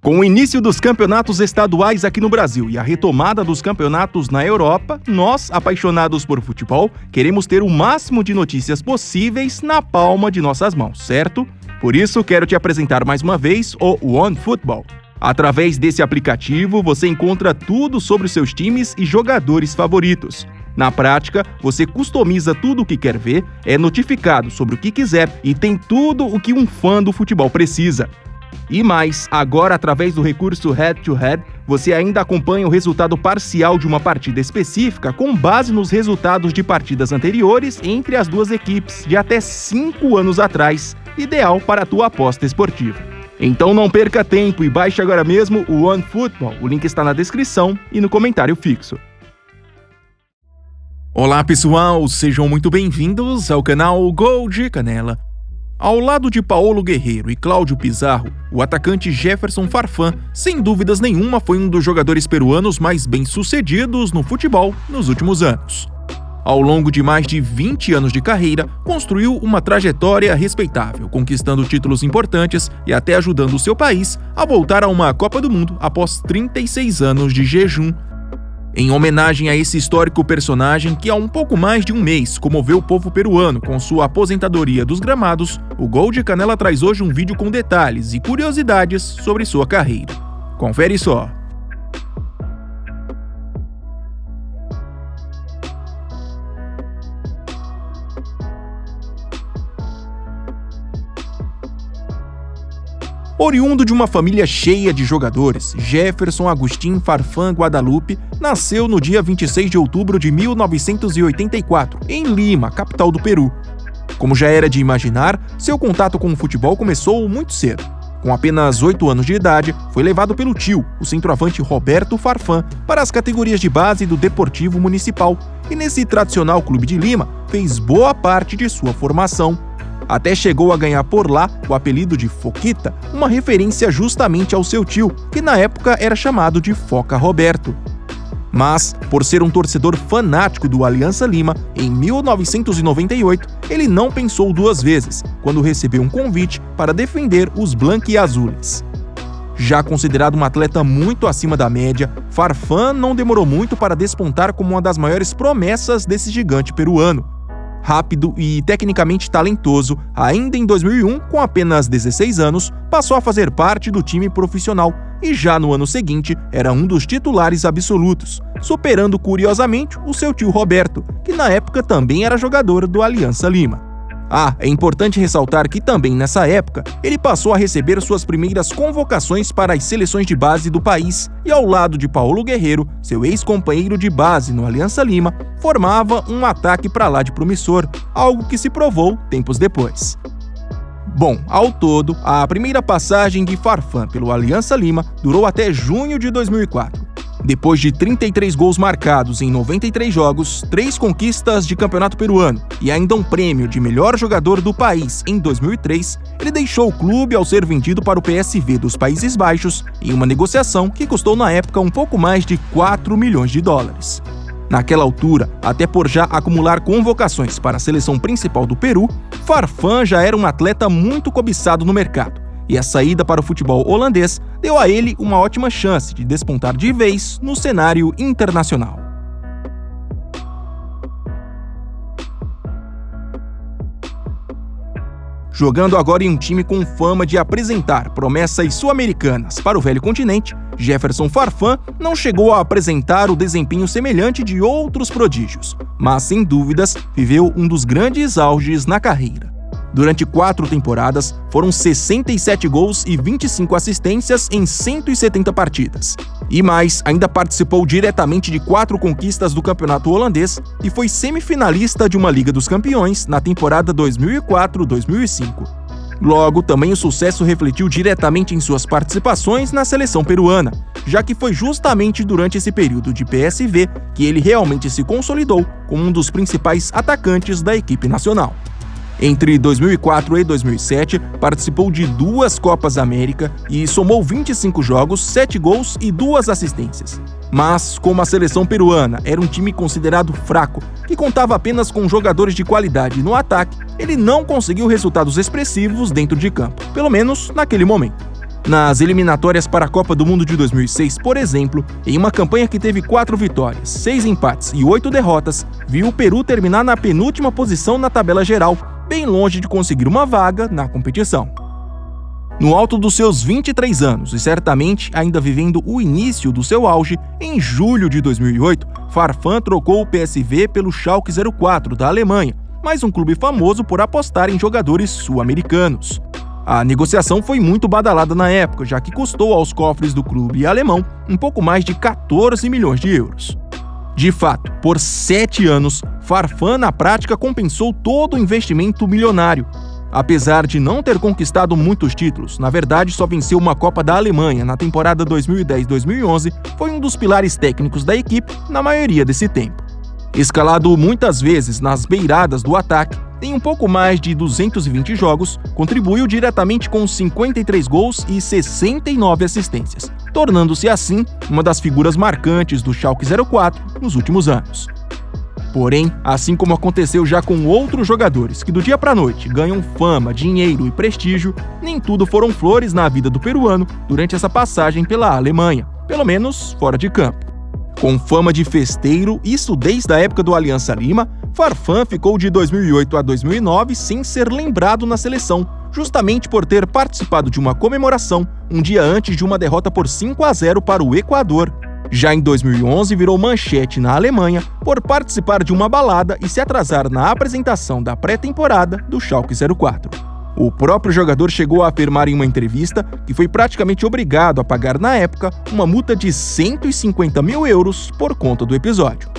Com o início dos campeonatos estaduais aqui no Brasil e a retomada dos campeonatos na Europa, nós, apaixonados por futebol, queremos ter o máximo de notícias possíveis na palma de nossas mãos, certo? Por isso, quero te apresentar mais uma vez o OneFootball. Através desse aplicativo, você encontra tudo sobre os seus times e jogadores favoritos. Na prática, você customiza tudo o que quer ver, é notificado sobre o que quiser e tem tudo o que um fã do futebol precisa. E mais, agora através do recurso Head to Head, você ainda acompanha o resultado parcial de uma partida específica com base nos resultados de partidas anteriores entre as duas equipes de até 5 anos atrás, ideal para a tua aposta esportiva. Então não perca tempo e baixe agora mesmo o OneFootball, o link está na descrição e no comentário fixo. Olá pessoal, sejam muito bem-vindos ao canal Gol de Canela. Ao lado de Paulo Guerreiro e Cláudio Pizarro, o atacante Jefferson Farfán, sem dúvidas nenhuma, foi um dos jogadores peruanos mais bem-sucedidos no futebol nos últimos anos. Ao longo de mais de 20 anos de carreira, construiu uma trajetória respeitável, conquistando títulos importantes e até ajudando o seu país a voltar a uma Copa do Mundo após 36 anos de jejum. Em homenagem a esse histórico personagem que há um pouco mais de um mês comoveu o povo peruano com sua aposentadoria dos gramados, o Gol de Canela traz hoje um vídeo com detalhes e curiosidades sobre sua carreira. Confere só! Oriundo de uma família cheia de jogadores, Jefferson Agustín Farfán Guadalupe nasceu no dia 26 de outubro de 1984, em Lima, capital do Peru. Como já era de imaginar, seu contato com o futebol começou muito cedo. Com apenas 8 anos de idade, foi levado pelo tio, o centroavante Roberto Farfán, para as categorias de base do Deportivo Municipal, e nesse tradicional clube de Lima, fez boa parte de sua formação. Até chegou a ganhar por lá o apelido de Foquita, uma referência justamente ao seu tio, que na época era chamado de Foca Roberto. Mas, por ser um torcedor fanático do Aliança Lima, em 1998, ele não pensou duas vezes quando recebeu um convite para defender os branquiazules. Já considerado um atleta muito acima da média, Farfán não demorou muito para despontar como uma das maiores promessas desse gigante peruano. Rápido e tecnicamente talentoso, ainda em 2001, com apenas 16 anos, passou a fazer parte do time profissional e já no ano seguinte era um dos titulares absolutos, superando curiosamente o seu tio Roberto, que na época também era jogador do Aliança Lima. É importante ressaltar que também nessa época, ele passou a receber suas primeiras convocações para as seleções de base do país e ao lado de Paulo Guerreiro, seu ex-companheiro de base no Aliança Lima, formava um ataque para lá de promissor, algo que se provou tempos depois. Bom, ao todo, a primeira passagem de Farfán pelo Aliança Lima durou até junho de 2004. Depois de 33 gols marcados em 93 jogos, 3 conquistas de campeonato peruano e ainda um prêmio de melhor jogador do país em 2003, ele deixou o clube ao ser vendido para o PSV dos Países Baixos em uma negociação que custou na época um pouco mais de 4 milhões de dólares. Naquela altura, até por já acumular convocações para a seleção principal do Peru, Farfán já era um atleta muito cobiçado no mercado. E a saída para o futebol holandês deu a ele uma ótima chance de despontar de vez no cenário internacional. Jogando agora em um time com fama de apresentar promessas sul-americanas para o velho continente, Jefferson Farfán não chegou a apresentar o desempenho semelhante de outros prodígios, mas sem dúvidas viveu um dos grandes auges na carreira. Durante 4 temporadas, foram 67 gols e 25 assistências em 170 partidas. E mais, ainda participou diretamente de 4 conquistas do campeonato holandês e foi semifinalista de uma Liga dos Campeões na temporada 2004-2005. Logo, também o sucesso refletiu diretamente em suas participações na seleção peruana, já que foi justamente durante esse período de PSV que ele realmente se consolidou como um dos principais atacantes da equipe nacional. Entre 2004 e 2007, participou de 2 Copas América e somou 25 jogos, 7 gols e 2 assistências. Mas, como a seleção peruana era um time considerado fraco, que contava apenas com jogadores de qualidade no ataque, ele não conseguiu resultados expressivos dentro de campo, pelo menos naquele momento. Nas eliminatórias para a Copa do Mundo de 2006, por exemplo, em uma campanha que teve 4 vitórias, 6 empates e 8 derrotas, viu o Peru terminar na penúltima posição na tabela geral, bem longe de conseguir uma vaga na competição. No alto dos seus 23 anos e certamente ainda vivendo o início do seu auge, em julho de 2008, Farfán trocou o PSV pelo Schalke 04 da Alemanha, mais um clube famoso por apostar em jogadores sul-americanos. A negociação foi muito badalada na época, já que custou aos cofres do clube alemão um pouco mais de 14 milhões de euros. De fato, por 7 anos, Farfán na prática compensou todo o investimento milionário. Apesar de não ter conquistado muitos títulos, na verdade só venceu uma Copa da Alemanha na temporada 2010-2011, foi um dos pilares técnicos da equipe na maioria desse tempo. Escalado muitas vezes nas beiradas do ataque, em um pouco mais de 220 jogos, contribuiu diretamente com 53 gols e 69 assistências, tornando-se assim uma das figuras marcantes do Schalke 04 nos últimos anos. Porém, assim como aconteceu já com outros jogadores que do dia para a noite ganham fama, dinheiro e prestígio, nem tudo foram flores na vida do peruano durante essa passagem pela Alemanha, pelo menos fora de campo. Com fama de festeiro, isso desde a época do Aliança Lima, Farfán ficou de 2008 a 2009 sem ser lembrado na seleção, justamente por ter participado de uma comemoração um dia antes de uma derrota por 5-0 para o Equador. Já em 2011, virou manchete na Alemanha por participar de uma balada e se atrasar na apresentação da pré-temporada do Schalke 04. O próprio jogador chegou a afirmar em uma entrevista que foi praticamente obrigado a pagar na época uma multa de 150 mil euros por conta do episódio.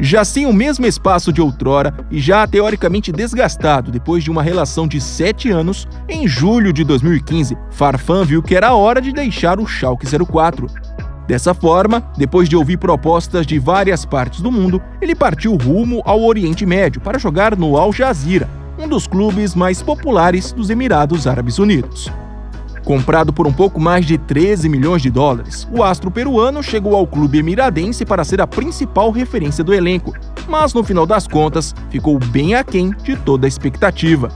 Já sem o mesmo espaço de outrora e já teoricamente desgastado depois de uma relação de 7 anos, em julho de 2015, Farfán viu que era hora de deixar o Schalke 04. Dessa forma, depois de ouvir propostas de várias partes do mundo, ele partiu rumo ao Oriente Médio para jogar no Al Jazeera, um dos clubes mais populares dos Emirados Árabes Unidos. Comprado por um pouco mais de 13 milhões de dólares, o astro peruano chegou ao clube emiradense para ser a principal referência do elenco, mas no final das contas ficou bem aquém de toda a expectativa.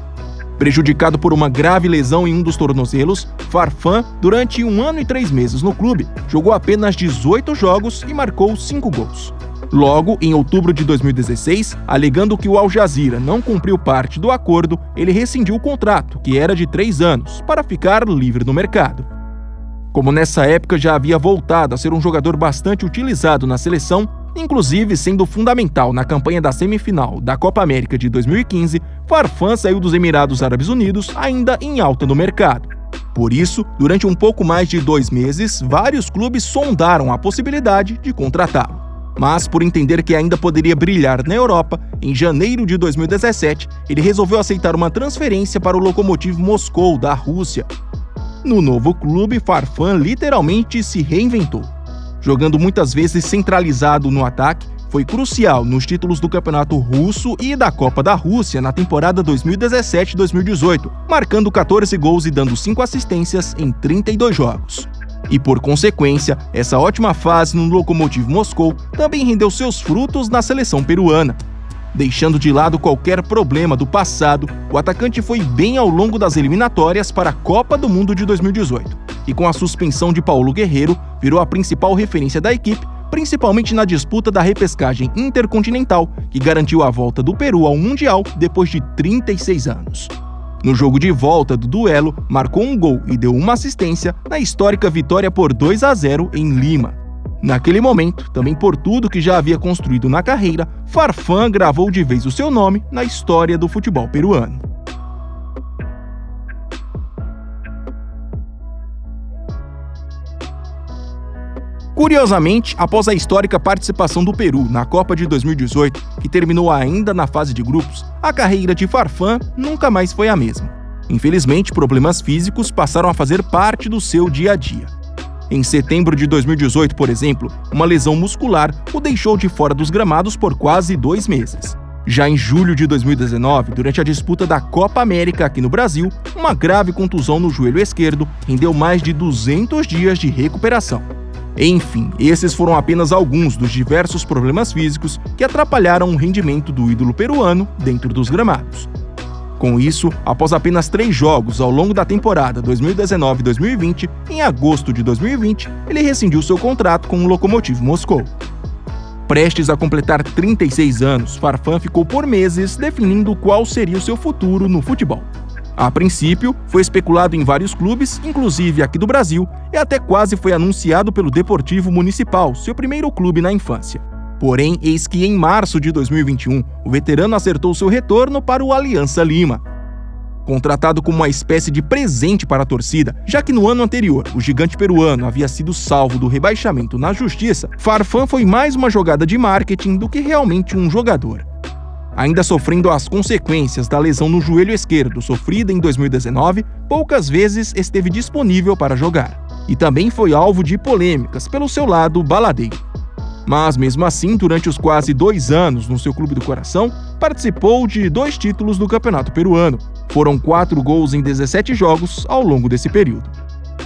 Prejudicado por uma grave lesão em um dos tornozelos, Farfán, durante 1 ano e 3 meses no clube, jogou apenas 18 jogos e marcou 5 gols. Logo, em outubro de 2016, alegando que o Al Jazeera não cumpriu parte do acordo, ele rescindiu o contrato, que era de 3 anos, para ficar livre no mercado. Como nessa época já havia voltado a ser um jogador bastante utilizado na seleção, inclusive sendo fundamental na campanha da semifinal da Copa América de 2015, Farfán saiu dos Emirados Árabes Unidos ainda em alta no mercado. Por isso, durante um pouco mais de 2 meses, vários clubes sondaram a possibilidade de contratá-lo. Mas, por entender que ainda poderia brilhar na Europa, em janeiro de 2017, ele resolveu aceitar uma transferência para o Lokomotiv Moscou, da Rússia. No novo clube, Farfán literalmente se reinventou. Jogando muitas vezes centralizado no ataque, foi crucial nos títulos do Campeonato Russo e da Copa da Rússia na temporada 2017-2018, marcando 14 gols e dando 5 assistências em 32 jogos. E por consequência, essa ótima fase no Lokomotiv Moscou também rendeu seus frutos na seleção peruana. Deixando de lado qualquer problema do passado, o atacante foi bem ao longo das eliminatórias para a Copa do Mundo de 2018. E com a suspensão de Paulo Guerreiro, virou a principal referência da equipe, principalmente na disputa da repescagem intercontinental, que garantiu a volta do Peru ao Mundial depois de 36 anos. No jogo de volta do duelo, marcou um gol e deu uma assistência na histórica vitória por 2-0 em Lima. Naquele momento, também por tudo que já havia construído na carreira, Farfán gravou de vez o seu nome na história do futebol peruano. Curiosamente, após a histórica participação do Peru na Copa de 2018, que terminou ainda na fase de grupos, a carreira de Farfán nunca mais foi a mesma. Infelizmente, problemas físicos passaram a fazer parte do seu dia a dia. Em setembro de 2018, por exemplo, uma lesão muscular o deixou de fora dos gramados por quase 2 meses. Já em julho de 2019, durante a disputa da Copa América aqui no Brasil, uma grave contusão no joelho esquerdo rendeu mais de 200 dias de recuperação. Enfim, esses foram apenas alguns dos diversos problemas físicos que atrapalharam o rendimento do ídolo peruano dentro dos gramados. Com isso, após apenas 3 jogos ao longo da temporada 2019-2020, em agosto de 2020, ele rescindiu seu contrato com o Lokomotiv Moscou. Prestes a completar 36 anos, Farfan ficou por meses definindo qual seria o seu futuro no futebol. A princípio, foi especulado em vários clubes, inclusive aqui do Brasil, e até quase foi anunciado pelo Deportivo Municipal, seu primeiro clube na infância. Porém, eis que em março de 2021, o veterano acertou seu retorno para o Aliança Lima. Contratado como uma espécie de presente para a torcida, já que no ano anterior o gigante peruano havia sido salvo do rebaixamento na justiça, Farfan foi mais uma jogada de marketing do que realmente um jogador. Ainda sofrendo as consequências da lesão no joelho esquerdo sofrida em 2019, poucas vezes esteve disponível para jogar. E também foi alvo de polêmicas pelo seu lado baladeiro. Mas mesmo assim, durante os quase 2 anos no seu clube do coração, participou de 2 títulos do Campeonato Peruano. Foram 4 gols em 17 jogos ao longo desse período.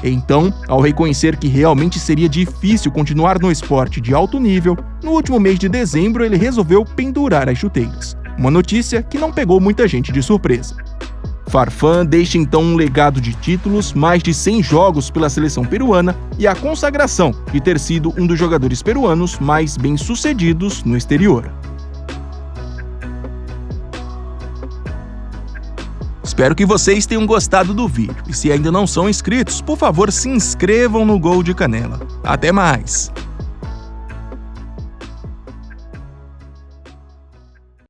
Então, ao reconhecer que realmente seria difícil continuar no esporte de alto nível, no último mês de dezembro ele resolveu pendurar as chuteiras. Uma notícia que não pegou muita gente de surpresa. Farfan deixa então um legado de títulos, mais de 100 jogos pela seleção peruana e a consagração de ter sido um dos jogadores peruanos mais bem-sucedidos no exterior. Espero que vocês tenham gostado do vídeo e se ainda não são inscritos, por favor se inscrevam no Gol de Canela. Até mais!